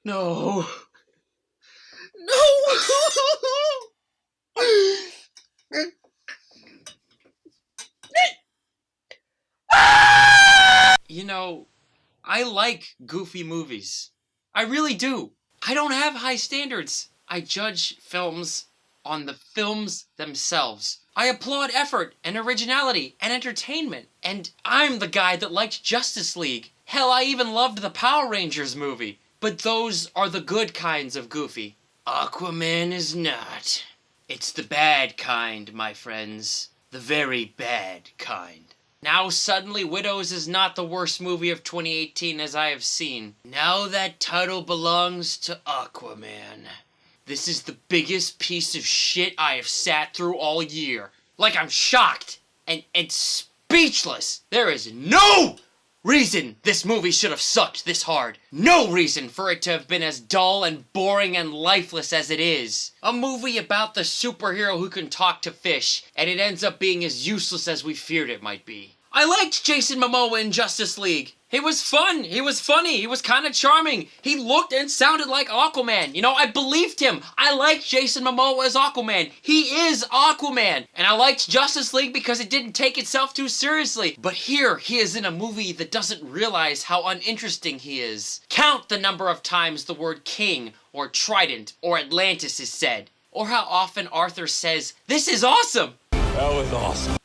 No. No! You know, I like goofy movies. I really do. I don't have high standards. I judge films on the films themselves. I applaud effort and originality and entertainment. And I'm the guy that liked Justice League. Hell, I even loved the Power Rangers movie. But those are the good kinds of goofy. Aquaman is not. It's the bad kind, my friends. The very bad kind. Now suddenly Widows is not the worst movie of 2018 as I have seen. Now that title belongs to Aquaman. This is the biggest piece of shit I have sat through all year. Like, I'm shocked and speechless. There is no reason this movie should have sucked this hard. No reason for it to have been as dull and boring and lifeless as it is. A movie about the superhero who can talk to fish, and it ends up being as useless as we feared it might be. I liked Jason Momoa in Justice League. He was fun, he was funny, he was kind of charming. He looked and sounded like Aquaman. You know, I believed him. I liked Jason Momoa as Aquaman. He is Aquaman. And I liked Justice League because it didn't take itself too seriously. But here, he is in a movie that doesn't realize how uninteresting he is. Count the number of times the word king, or trident, or Atlantis is said. Or how often Arthur says, "This is awesome." That was awesome.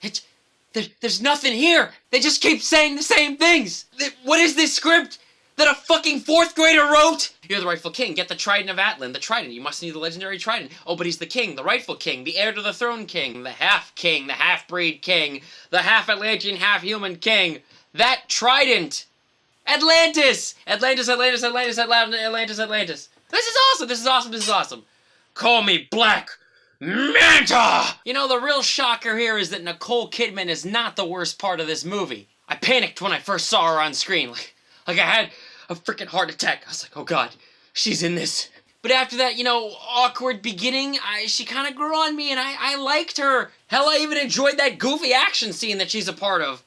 There's nothing here. They just keep saying the same things. What is this script that a fucking 4th grader wrote? You're the rightful king. Get the trident of Atlan. The trident. You must need the legendary trident. Oh, but he's the king, the rightful king, the heir to the throne king, the half-king, the half-breed king, the half-Atlantean, half-human king. That trident. Atlantis! Atlantis, Atlantis, Atlantis, Atlantis, Atlantis, Atlantis. This is awesome. This is awesome. This is awesome. Call me Black Manta! You know, the real shocker here is that Nicole Kidman is not the worst part of this movie. I panicked when I first saw her on screen. Like I had a freaking heart attack. I was like, oh god, she's in this. But after that, you know, awkward beginning, she kind of grew on me and I liked her. Hell, I even enjoyed that goofy action scene that she's a part of.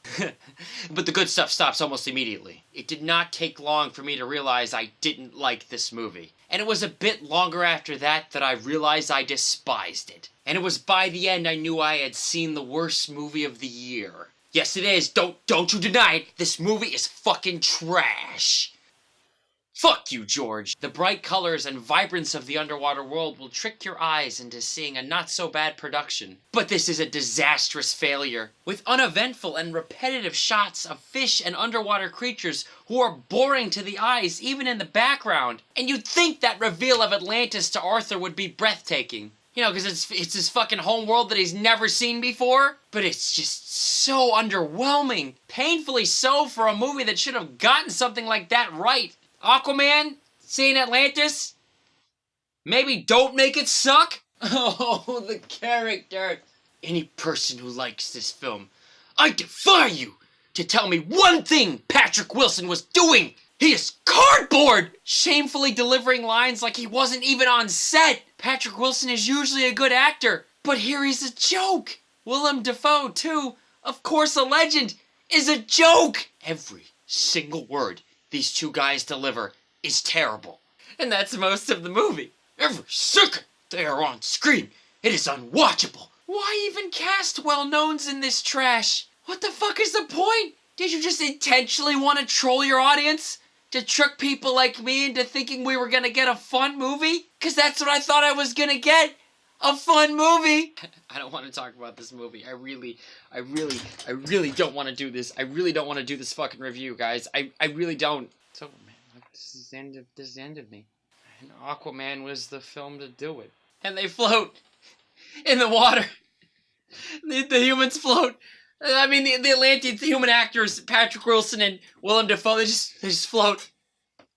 But the good stuff stops almost immediately. It did not take long for me to realize I didn't like this movie. And it was a bit longer after that I realized I despised it. And it was by the end I knew I had seen the worst movie of the year. Yes, it is. Don't you deny it. This movie is fucking trash. Fuck you, George. The bright colors and vibrance of the underwater world will trick your eyes into seeing a not-so-bad production. But this is a disastrous failure, with uneventful and repetitive shots of fish and underwater creatures who are boring to the eyes, even in the background. And you'd think that reveal of Atlantis to Arthur would be breathtaking. You know, because it's his fucking home world that he's never seen before. But it's just so underwhelming. Painfully so for a movie that should have gotten something like that right. Aquaman, seeing Atlantis, maybe don't make it suck? Oh, the character. Any person who likes this film, I defy you to tell me one thing Patrick Wilson was doing. He is cardboard! Shamefully delivering lines like he wasn't even on set. Patrick Wilson is usually a good actor, but here he's a joke. Willem Dafoe, too, of course a legend, is a joke. Every single word these two guys deliver is terrible. And that's most of the movie. Every second they are on screen, it is unwatchable. Why even cast well-knowns in this trash? What the fuck is the point? Did you just intentionally want to troll your audience? To trick people like me into thinking we were gonna get a fun movie? Cause that's what I thought I was gonna get. A fun movie. I don't want to talk about this movie. I really don't want to do this. I really don't want to do this fucking review, guys. I really don't. It's over, man. Like, this is the end of me. And Aquaman was the film to do it. And they float in the water. The humans float. I mean, the Atlantean human actors, Patrick Wilson and Willem Dafoe, they just float.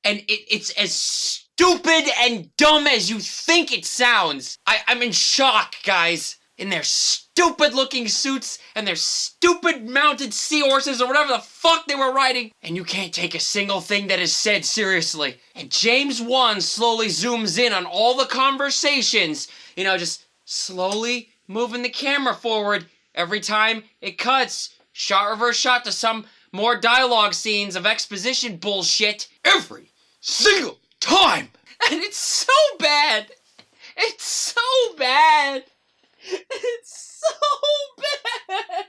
And it's as stupid and dumb as you think it sounds. I'm in shock, guys. In their stupid-looking suits and their stupid mounted seahorses or whatever the fuck they were riding. And you can't take a single thing that is said seriously. And James Wan slowly zooms in on all the conversations. You know, just slowly moving the camera forward every time it cuts. Shot reverse shot to some more dialogue scenes of exposition bullshit. Every single time! And it's so bad. It's so bad. It's so bad.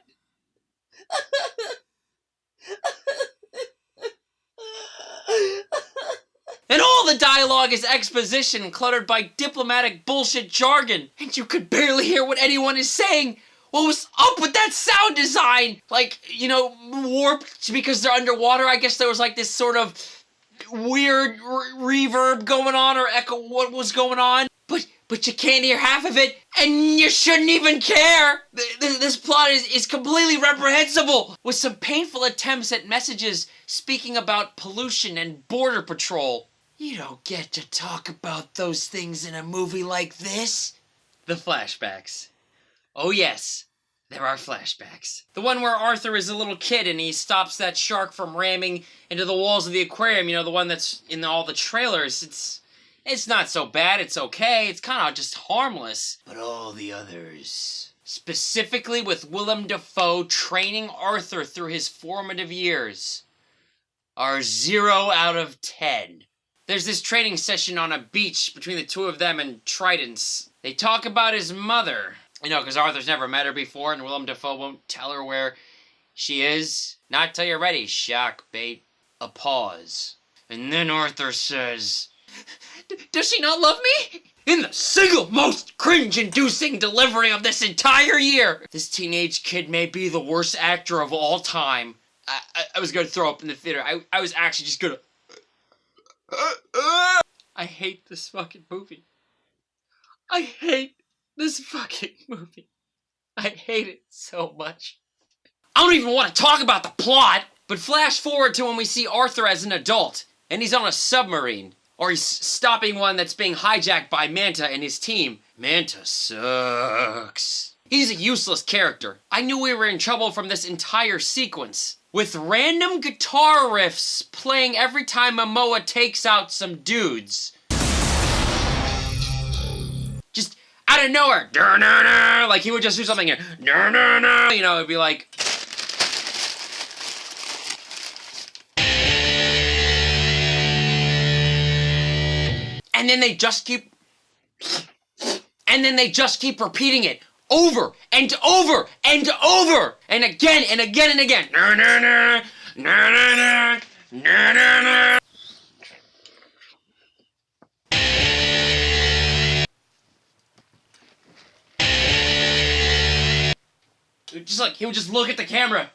And all the dialogue is exposition cluttered by diplomatic bullshit jargon. And you could barely hear what anyone is saying. What was up with that sound design? Like, you know, warped because they're underwater. I guess there was like this sort of weird reverb going on, or echo what was going on. But you can't hear half of it, and you shouldn't even care. This plot is completely reprehensible, with some painful attempts at messages speaking about pollution and border patrol. You don't get to talk about those things in a movie like this. The flashbacks. Oh yes, there are flashbacks. The one where Arthur is a little kid and he stops that shark from ramming into the walls of the aquarium, you know, the one that's in all the trailers. It's not so bad, it's okay, it's kind of just harmless. But all the others, specifically with Willem Dafoe training Arthur through his formative years, are 0 out of 10. There's this training session on a beach between the two of them and Tridents. They talk about his mother. You know, because Arthur's never met her before, and Willem Dafoe won't tell her where she is. Not till you're ready, shock bait. A pause. And then Arthur says, "Does she not love me?" In the single most cringe-inducing delivery of this entire year. This teenage kid may be the worst actor of all time. I was gonna throw up in the theater. I was actually just gonna... I hate this fucking movie. I hate this fucking movie. I hate it so much. I don't even want to talk about the plot, but flash forward to when we see Arthur as an adult, and he's on a submarine. Or he's stopping one that's being hijacked by Manta and his team. Manta sucks. He's a useless character. I knew we were in trouble from this entire sequence, with random guitar riffs playing every time Momoa takes out some dudes. Just out of nowhere. Like he would just do something here. You know, it'd be like... And then they just keep... And then they just keep repeating it. Over and over and over. And again and again and again. Just like, he would just look at the camera.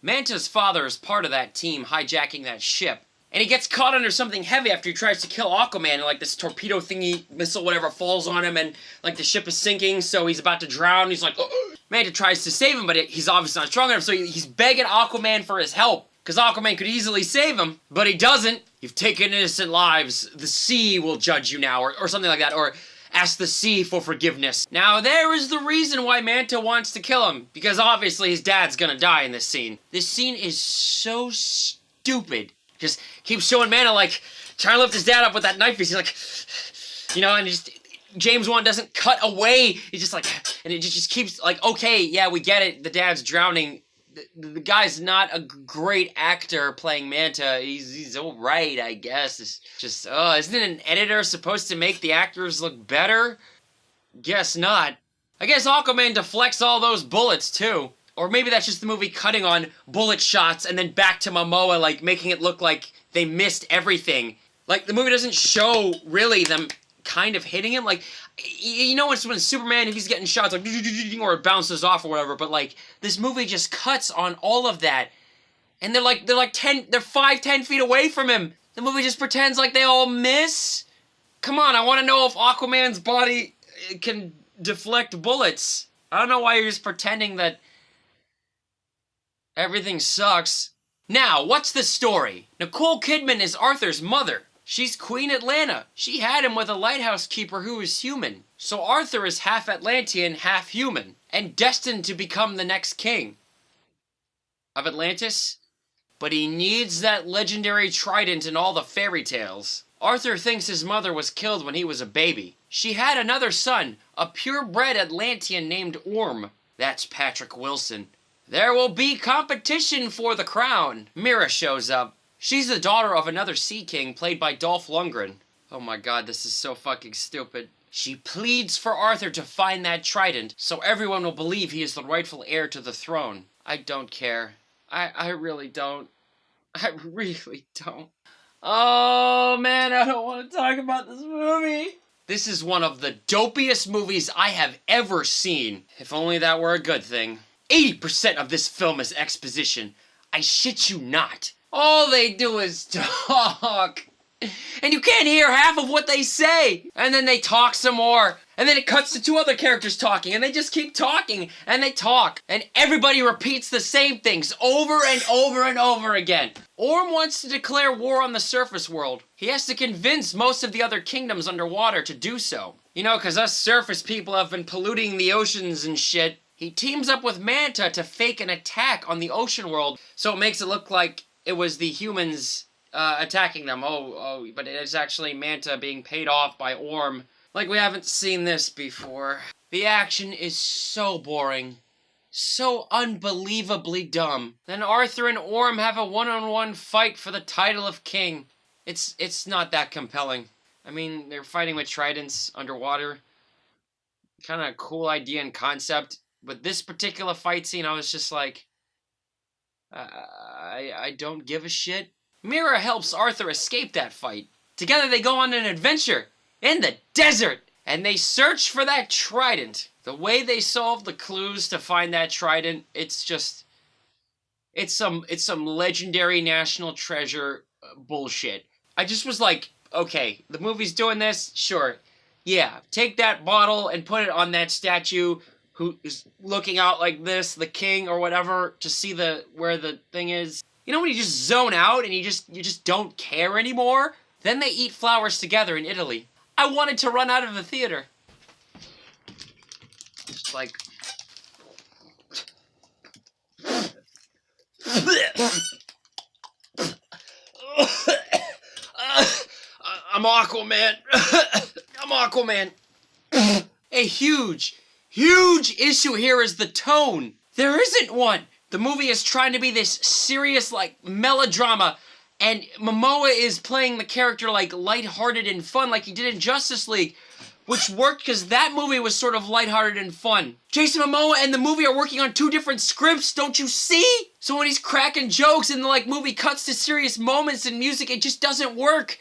Manta's father is part of that team hijacking that ship. And he gets caught under something heavy after he tries to kill Aquaman, and like this torpedo thingy, missile, whatever, falls on him, and like the ship is sinking, so he's about to drown. He's like, oh. Manta tries to save him, but he's obviously not strong enough, so he's begging Aquaman for his help. Because Aquaman could easily save him, but he doesn't. You've taken innocent lives. The sea will judge you now, or something like that, or ask the sea for forgiveness. Now, there is the reason why Manta wants to kill him, because obviously his dad's gonna die in this scene. This scene is so stupid. Just keeps showing Manta, like, trying to lift his dad up with that knife. He's like, you know, and just, James Wan doesn't cut away. He's just like, and it just keeps, like, okay, yeah, we get it. The dad's drowning. The guy's not a great actor playing Manta. He's all right, I guess. It's just, isn't an editor supposed to make the actors look better? Guess not. I guess Aquaman deflects all those bullets, too. Or maybe that's just the movie cutting on bullet shots and then back to Momoa, like, making it look like they missed everything. Like, the movie doesn't show, really, them kind of hitting him. Like, you know when Superman, if he's getting shots, like, or it bounces off or whatever, but, like, this movie just cuts on all of that. And they're 5-10 feet away from him. The movie just pretends like they all miss. Come on, I want to know if Aquaman's body can deflect bullets. I don't know why you're just pretending that everything sucks. Now, what's the story? Nicole Kidman is Arthur's mother. She's Queen Atlanta. She had him with a lighthouse keeper who is human. So Arthur is half Atlantean, half human, and destined to become the next king of Atlantis. But he needs that legendary trident in all the fairy tales. Arthur thinks his mother was killed when he was a baby. She had another son, a purebred Atlantean named Orm. That's Patrick Wilson. There will be competition for the crown. Mira shows up. She's the daughter of another Sea King played by Dolph Lundgren. Oh my god, this is so fucking stupid. She pleads for Arthur to find that trident so everyone will believe he is the rightful heir to the throne. I don't care. I really don't. I really don't. Oh man, I don't want to talk about this movie. This is one of the dopiest movies I have ever seen. If only that were a good thing. 80% of this film is exposition. I shit you not. All they do is talk. And you can't hear half of what they say. And then they talk some more. And then it cuts to two other characters talking. And they just keep talking. And they talk. And everybody repeats the same things over and over and over again. Orm wants to declare war on the surface world. He has to convince most of the other kingdoms underwater to do so. You know, because us surface people have been polluting the oceans and shit. He teams up with Manta to fake an attack on the ocean world. So it makes it look like it was the humans attacking them. But it's actually Manta being paid off by Orm. Like we haven't seen this before. The action is so boring. So unbelievably dumb. Then Arthur and Orm have a one-on-one fight for the title of king. It's not that compelling. I mean, they're fighting with tridents underwater. Kind of a cool idea and concept. But this particular fight scene, I was just like, I don't give a shit. Mira helps Arthur escape that fight. Together they go on an adventure in the desert, and they search for that trident. The way they solve the clues to find that trident, it's some legendary national treasure bullshit. I just was like, okay, the movie's doing this, sure. Yeah, take that bottle and put it on that statue who is looking out like this, the king or whatever, to see where the thing is. You know when you just zone out and you just don't care anymore? Then they eat flowers together in Italy. I wanted to run out of the theater. Just like... I'm Aquaman. I'm Aquaman. A huge issue here is the tone. There isn't one. The movie is trying to be this serious, like, melodrama, and Momoa is playing the character, like, lighthearted and fun, like he did in Justice League, which worked because that movie was sort of lighthearted and fun. Jason Momoa and the movie are working on two different scripts, don't you see? So when he's cracking jokes and the, like, movie cuts to serious moments and music, it just doesn't work.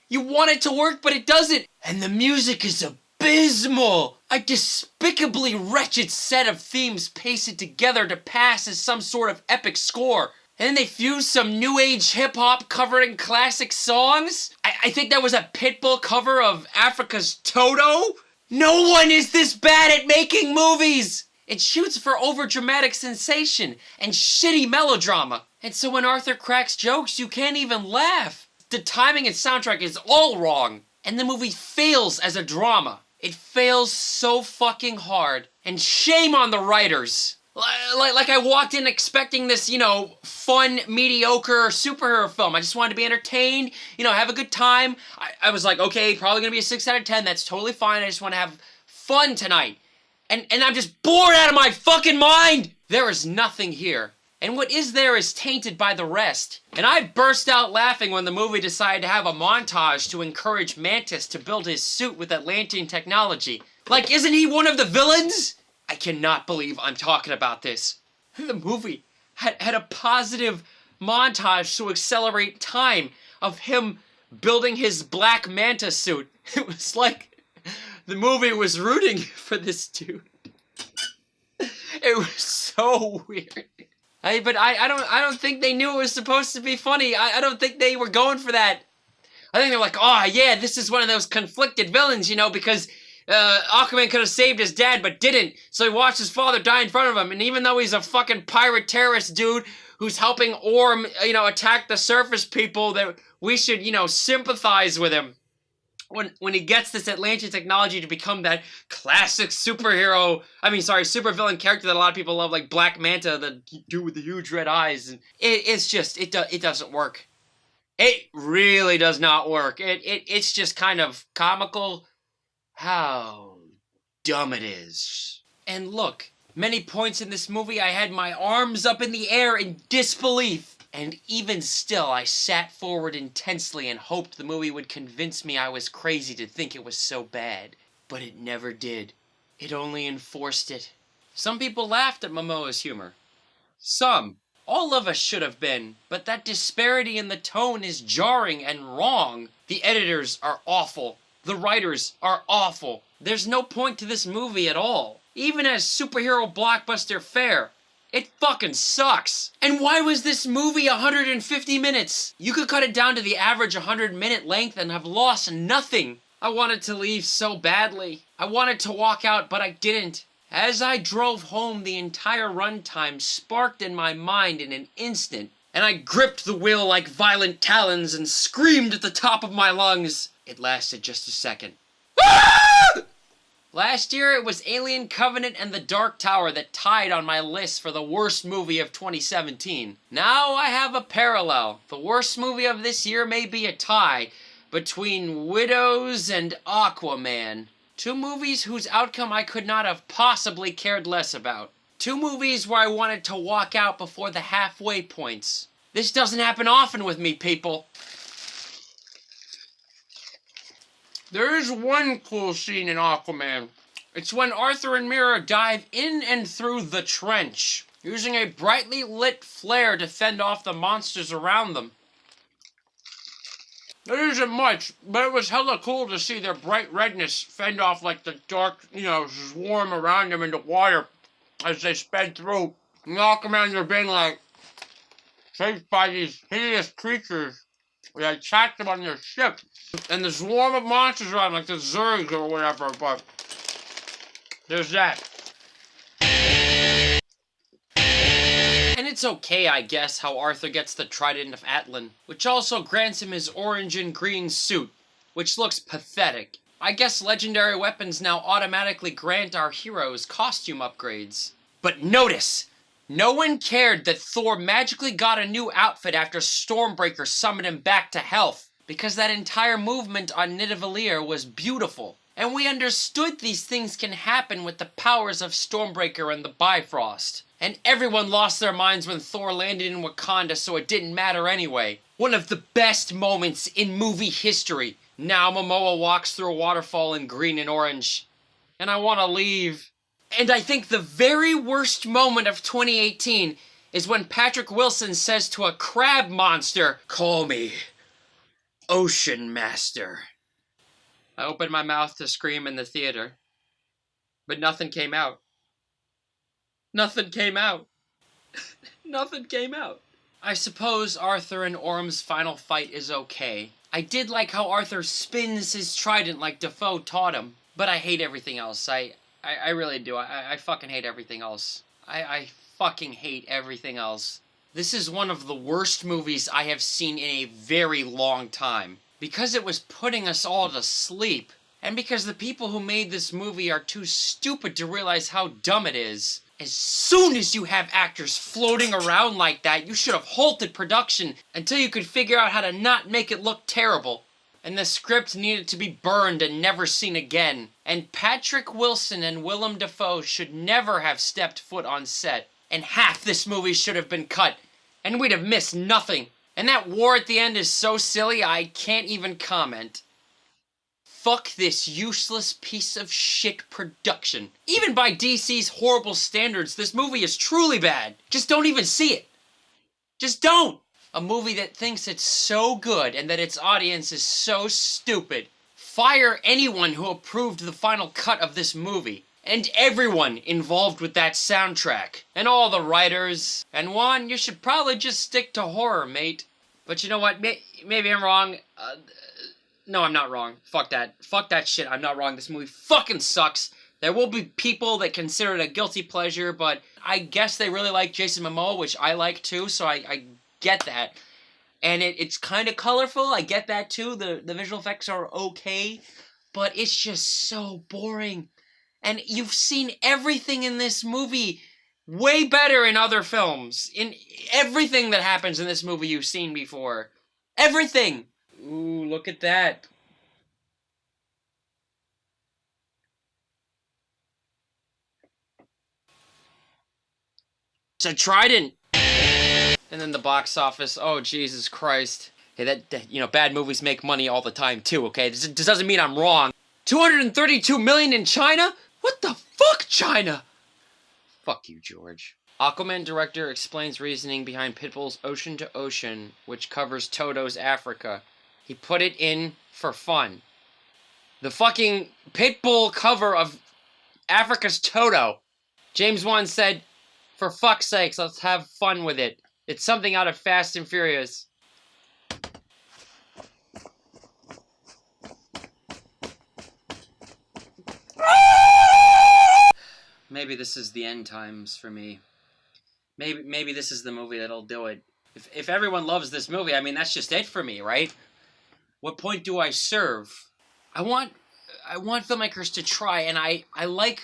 You want it to work, but it doesn't. And the music is abysmal. A despicably wretched set of themes pasted together to pass as some sort of epic score. And then they fused some new age hip-hop covering classic songs. I think that was a Pitbull cover of Africa's Toto. No one is this bad at making movies. It shoots for overdramatic sensation and shitty melodrama. And so when Arthur cracks jokes, you can't even laugh. The timing and soundtrack is all wrong. And the movie fails as a drama. It fails so fucking hard. And shame on the writers. Like I walked in expecting this, you know, fun, mediocre superhero film. I just wanted to be entertained, you know, have a good time. I was like, okay, probably gonna be a 6 out of 10. That's totally fine. I just want to have fun tonight. And I'm just bored out of my fucking mind. There is nothing here. And what is there is tainted by the rest. And I burst out laughing when the movie decided to have a montage to encourage Mantis to build his suit with Atlantean technology. Like, isn't he one of the villains? I cannot believe I'm talking about this. The movie had a positive montage to accelerate time of him building his black Manta suit. It was like the movie was rooting for this dude. It was so weird. But I don't think they knew it was supposed to be funny. I don't think they were going for that. I think they were like, oh yeah, this is one of those conflicted villains, you know, because Aquaman could have saved his dad but didn't. So he watched his father die in front of him, and even though he's a fucking pirate terrorist dude who's helping Orm, you know, attack the surface people, that we should, you know, sympathize with him. When he gets this Atlantean technology to become that classic supervillain character that a lot of people love, like Black Manta, the dude with the huge red eyes. And it doesn't work. It really does not work. It's just kind of comical how dumb it is. And look, many points in this movie I had my arms up in the air in disbelief. And even still, I sat forward intensely and hoped the movie would convince me I was crazy to think it was so bad. But it never did. It only enforced it. Some people laughed at Momoa's humor. Some. All of us should have been, but that disparity in the tone is jarring and wrong. The editors are awful. The writers are awful. There's no point to this movie at all. Even as superhero blockbuster fare, it fucking sucks. And why was this movie 150 minutes? You could cut it down to the average 100-minute length and have lost nothing. I wanted to leave so badly. I wanted to walk out, but I didn't. As I drove home, the entire runtime sparked in my mind in an instant, and I gripped the wheel like violent talons and screamed at the top of my lungs. It lasted just a second. Ah! Last year, it was Alien Covenant and The Dark Tower that tied on my list for the worst movie of 2017. Now I have a parallel. The worst movie of this year may be a tie between Widows and Aquaman. Two movies whose outcome I could not have possibly cared less about. Two movies where I wanted to walk out before the halfway points. This doesn't happen often with me, people. There is one cool scene in Aquaman. It's when Arthur and Mira dive in and through the trench, using a brightly lit flare to fend off the monsters around them. There isn't much, but it was hella cool to see their bright redness fend off like the dark, swarm around them in the water as they sped through. And the Aquamans are being, chased by these hideous creatures that attack them on their ship. And the swarm of monsters around, like the Zergs or whatever, but there's that. And it's okay, I guess, how Arthur gets the Trident of Atlan, which also grants him his orange and green suit, which looks pathetic. I guess legendary weapons now automatically grant our heroes costume upgrades. But notice! No one cared that Thor magically got a new outfit after Stormbreaker summoned him back to health, because that entire movement on Nidavellir was beautiful. And we understood these things can happen with the powers of Stormbreaker and the Bifrost. And everyone lost their minds when Thor landed in Wakanda, so it didn't matter anyway. One of the best moments in movie history. Now Momoa walks through a waterfall in green and orange. And I want to leave. And I think the very worst moment of 2018 is when Patrick Wilson says to a crab monster, "Call me Ocean Master." I opened my mouth to scream in the theater, but nothing came out. Nothing came out. Nothing came out. I suppose Arthur and Orm's final fight is okay. I did like how Arthur spins his trident like Defoe taught him, but I hate everything else. I really do. I fucking hate everything else. I fucking hate everything else. This is one of the worst movies I have seen in a very long time. Because it was putting us all to sleep. And because the people who made this movie are too stupid to realize how dumb it is. As soon as you have actors floating around like that, you should have halted production until you could figure out how to not make it look terrible. And the script needed to be burned and never seen again. And Patrick Wilson and Willem Dafoe should never have stepped foot on set. And half this movie should have been cut. And we'd have missed nothing. And that war at the end is so silly, I can't even comment. Fuck this useless piece of shit production. Even by DC's horrible standards, this movie is truly bad. Just don't even see it. Just don't. A movie that thinks it's so good and that its audience is so stupid. Fire anyone who approved the final cut of this movie. And everyone involved with that soundtrack. And all the writers. And Juan, you should probably just stick to horror, mate. But you know what? Maybe I'm wrong. No, I'm not wrong. Fuck that. Fuck that shit. I'm not wrong. This movie fucking sucks. There will be people that consider it a guilty pleasure, but I guess they really like Jason Momoa, which I like too, so I get that. And it's kind of colorful. I get that too. The visual effects are okay, but it's just so boring. And you've seen everything in this movie way better in other films. In everything that happens in this movie you've seen before. Everything! Ooh, look at that. It's a trident. And then the box office, oh Jesus Christ. Hey, bad movies make money all the time too, okay? This doesn't mean I'm wrong. 232 million in China? What the fuck, China? Fuck you, George. Aquaman director explains reasoning behind Pitbull's Ocean to Ocean, which covers Toto's Africa. He put it in for fun. The fucking Pitbull cover of Africa's Toto. James Wan said, for fuck's sakes, let's have fun with it. It's something out of Fast and Furious. Maybe this is the end times for me. Maybe this is the movie that'll do it. If everyone loves this movie, I mean, that's just it for me, right? What point do I serve? I want filmmakers to try, and I like,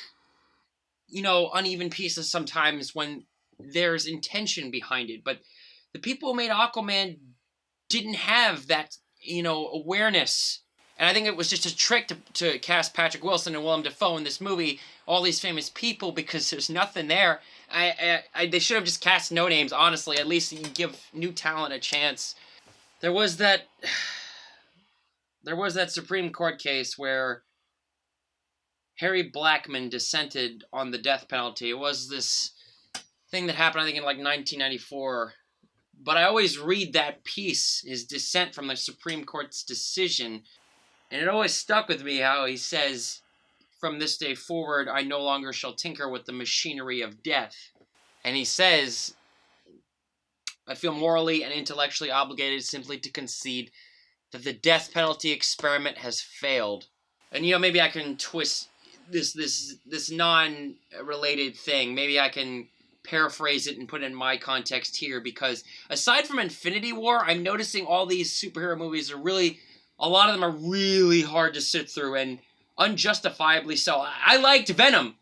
uneven pieces sometimes when there's intention behind it. But the people who made Aquaman didn't have that, awareness. And I think it was just a trick to cast Patrick Wilson and Willem Dafoe in this movie, all these famous people, because there's nothing there. They should have just cast no names, honestly. At least you give new talent a chance. There was that Supreme Court case where Harry Blackmun dissented on the death penalty. It was this thing that happened, I think, in like 1994. But I always read that piece, his dissent from the Supreme Court's decision, and it always stuck with me how he says, from this day forward, I no longer shall tinker with the machinery of death. And he says, I feel morally and intellectually obligated simply to concede that the death penalty experiment has failed. And, maybe I can twist this non-related thing. Maybe I can paraphrase it and put it in my context here, because aside from Infinity War, I'm noticing all these superhero movies are really, a lot of them are really hard to sit through, and unjustifiably so. I liked Venom.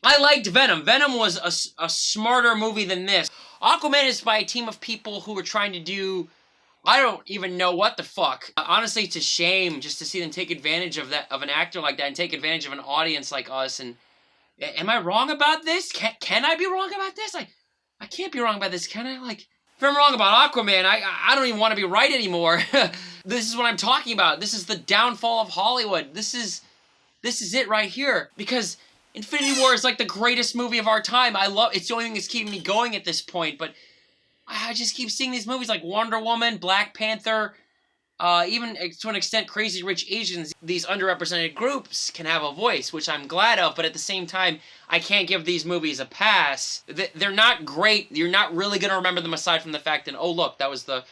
Venom was a smarter movie than this. Aquaman is by a team of people who were trying to do, I don't even know what the fuck. Honestly, it's a shame just to see them take advantage of an actor like that and take advantage of an audience like us. And am I wrong about this? Can I be wrong about this? I can't be wrong about this, can I? Like, if I'm wrong about Aquaman, I don't even want to be right anymore. This is what I'm talking about. This is the downfall of Hollywood. This is it right here. Because Infinity War is like the greatest movie of our time. It's the only thing that's keeping me going at this point, but I just keep seeing these movies like Wonder Woman, Black Panther, even to an extent Crazy Rich Asians. These underrepresented groups can have a voice, which I'm glad of, but at the same time, I can't give these movies a pass. They're not great. You're not really going to remember them aside from the fact that, oh look, that was the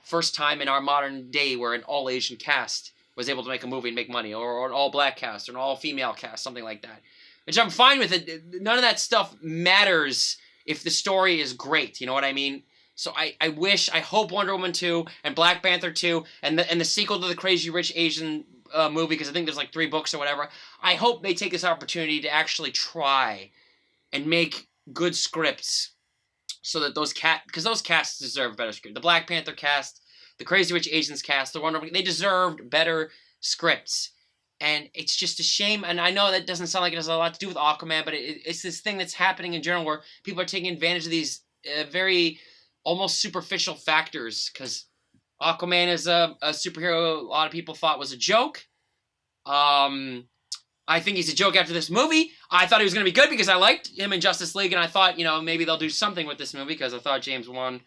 first time in our modern day where an all-Asian cast was able to make a movie and make money, or an all-black cast, or an all-female cast, something like that. Which I'm fine with it. None of that stuff matters if the story is great, you know what I mean? So I hope Wonder Woman 2 and Black Panther 2 and the sequel to the Crazy Rich Asian movie, because I think there's like 3 books or whatever, I hope they take this opportunity to actually try and make good scripts so that because those casts deserve better script. The Black Panther cast, the Crazy Rich Asians cast, the Wonder Woman, they deserved better scripts. And it's just a shame, and I know that doesn't sound like it has a lot to do with Aquaman, but it's this thing that's happening in general where people are taking advantage of these very almost superficial factors, because Aquaman is a superhero a lot of people thought was a joke. I think he's a joke after this movie. I thought he was going to be good because I liked him in Justice League, and I thought, maybe they'll do something with this movie, because I thought James Wan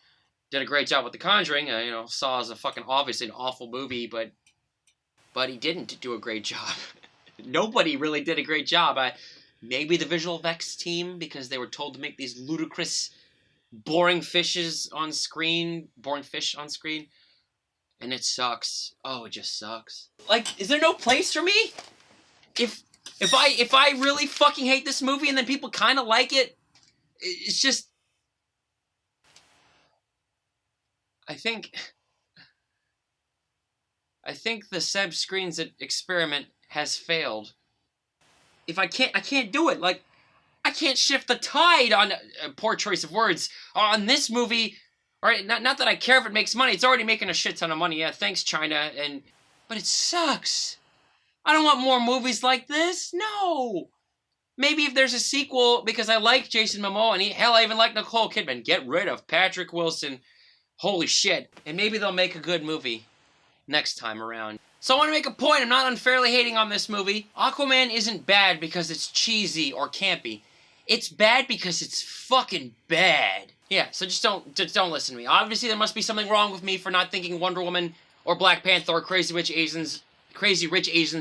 did a great job with The Conjuring. Saw as a fucking obviously an awful movie, but he didn't do a great job. Nobody really did a great job. Maybe the visual effects team, because they were told to make these ludicrous, boring fish on screen, and it sucks. Oh, it just sucks. Like, is there no place for me? If I really fucking hate this movie and then people kind of like it, it's just, I think the Seb Screens experiment has failed. I can't do it. Like, I can't shift the tide on poor choice of words on this movie. All right, not that I care if it makes money. It's already making a shit ton of money. Yeah, thanks China. But it sucks. I don't want more movies like this. No. Maybe if there's a sequel, because I like Jason Momoa and I even like Nicole Kidman. Get rid of Patrick Wilson. Holy shit. And maybe they'll make a good movie next time around. So I want to make a point. I'm not unfairly hating on this movie. Aquaman isn't bad because it's cheesy or campy. It's bad because it's fucking bad. Yeah, so just don't listen to me. Obviously, there must be something wrong with me for not thinking Wonder Woman or Black Panther or Crazy Rich Asians,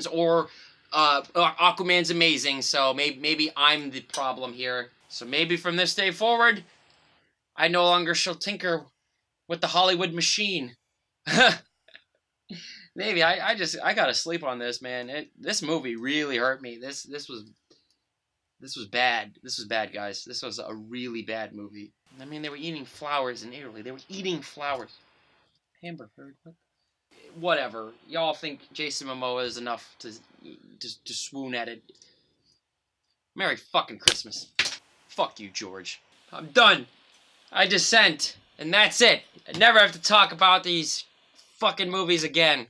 or Aquaman's amazing. So maybe I'm the problem here. So maybe from this day forward, I no longer shall tinker with the Hollywood machine. Maybe I gotta sleep on this, man. This movie really hurt me. This was bad. This was bad, guys. This was a really bad movie. I mean, they were eating flowers in Italy. They were eating flowers. Amber Heard. What? Whatever. Y'all think Jason Momoa is enough to swoon at it. Merry fucking Christmas. Fuck you, George. I'm done. I dissent. And that's it. I never have to talk about these fucking movies again.